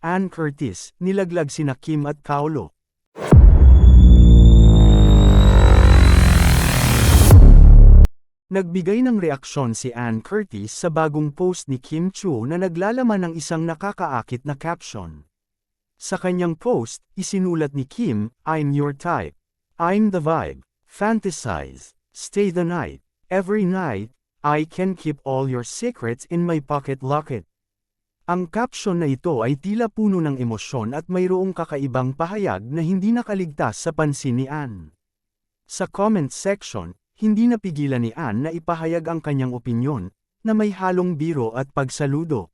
Ann Curtis, nilaglag sina Kim at Paolo. Nagbigay ng reaksyon si Ann Curtis sa bagong post ni Kim Chiu na naglalaman ng isang nakakaakit na caption. Sa kanyang post, isinulat ni Kim, "I'm your type. I'm the vibe. Fantasize. Stay the night. Every night, I can keep all your secrets in my pocket locket." Ang caption na ito ay tila puno ng emosyon at mayroong kakaibang pahayag na hindi nakaligtas sa pansin ni Ann. Sa comment section, hindi napigilan ni Ann na ipahayag ang kanyang opinyon, na may halong biro at pagsaludo.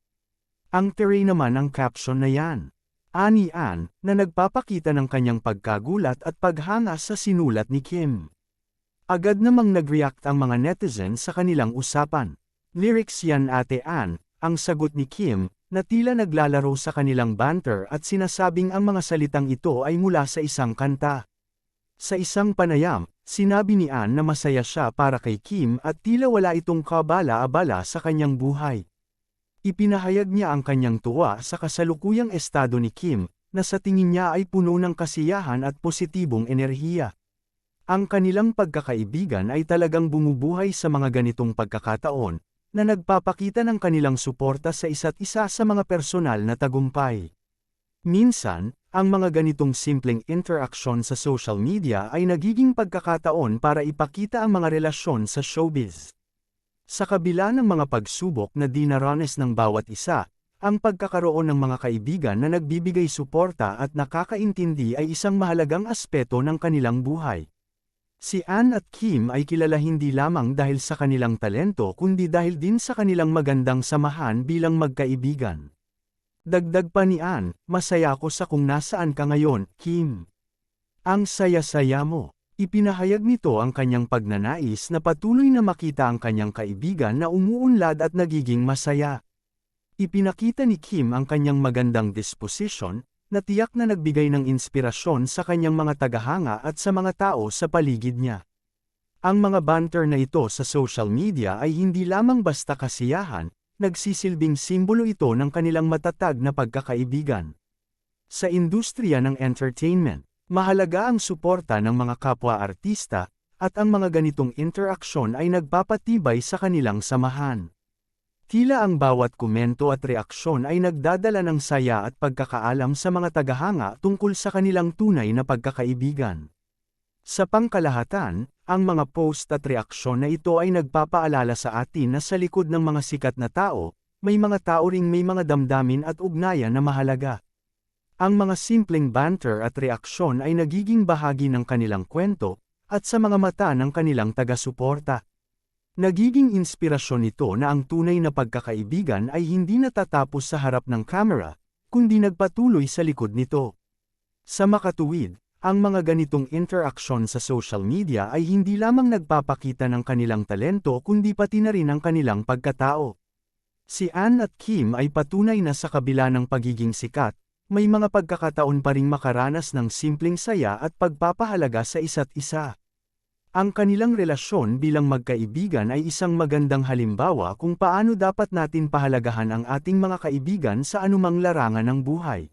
Ang teray naman ang caption na yan. Ani Ann, na nagpapakita ng kanyang pagkagulat at paghanga sa sinulat ni Kim. Agad namang nag-react ang mga netizen sa kanilang usapan. "Lyrics yan Ate Ann," ang sagot ni Kim, na tila naglalaro sa kanilang banter at sinasabing ang mga salitang ito ay mula sa isang kanta. Sa isang panayam, sinabi ni Ann na masaya siya para kay Kim at tila wala itong kabala-abala sa kanyang buhay. Ipinahayag niya ang kanyang tuwa sa kasalukuyang estado ni Kim, na sa tingin niya ay puno ng kasiyahan at positibong enerhiya. Ang kanilang pagkakaibigan ay talagang bumubuhay sa mga ganitong pagkakataon, na nagpapakita ng kanilang suporta sa isa't isa sa mga personal na tagumpay. Minsan, ang mga ganitong simpleng interaksyon sa social media ay nagiging pagkakataon para ipakita ang mga relasyon sa showbiz. Sa kabila ng mga pagsubok na dinaranas ng bawat isa, ang pagkakaroon ng mga kaibigan na nagbibigay suporta at nakakaintindi ay isang mahalagang aspeto ng kanilang buhay. Si Ann at Kim ay kilala hindi lamang dahil sa kanilang talento kundi dahil din sa kanilang magandang samahan bilang magkaibigan. Dagdag pa ni Ann, "Masaya ako sa kung nasaan ka ngayon, Kim. Ang saya-saya mo." Ipinahayag nito ang kanyang pagnanais na patuloy na makita ang kanyang kaibigan na umuunlad at nagiging masaya. Ipinakita ni Kim ang kanyang magandang disposisyon, na tiyak na nagbigay ng inspirasyon sa kanyang mga tagahanga at sa mga tao sa paligid niya. Ang mga banter na ito sa social media ay hindi lamang basta kasiyahan, nagsisilbing simbolo ito ng kanilang matatag na pagkakaibigan. Sa industriya ng entertainment, mahalaga ang suporta ng mga kapwa-artista, at ang mga ganitong interaksyon ay nagpapatibay sa kanilang samahan. Tila ang bawat komento at reaksyon ay nagdadala ng saya at pagkakaalam sa mga tagahanga tungkol sa kanilang tunay na pagkakaibigan. Sa pangkalahatan, ang mga post at reaksyon na ito ay nagpapaalala sa atin na sa likod ng mga sikat na tao, may mga tao ring may mga damdamin at ugnayan na mahalaga. Ang mga simpleng banter at reaksyon ay nagiging bahagi ng kanilang kwento, at sa mga mata ng kanilang taga-suporta. Nagiging inspirasyon ito na ang tunay na pagkakaibigan ay hindi natatapos sa harap ng kamera, kundi nagpatuloy sa likod nito. Sa makatuwid, ang mga ganitong interaksyon sa social media ay hindi lamang nagpapakita ng kanilang talento kundi pati na rin ang kanilang pagkatao. Si Ann at Kim ay patunay na sa kabila ng pagiging sikat, may mga pagkakataon pa ring makaranas ng simpleng saya at pagpapahalaga sa isa't isa. Ang kanilang relasyon bilang magkaibigan ay isang magandang halimbawa kung paano dapat natin pahalagahan ang ating mga kaibigan sa anumang larangan ng buhay.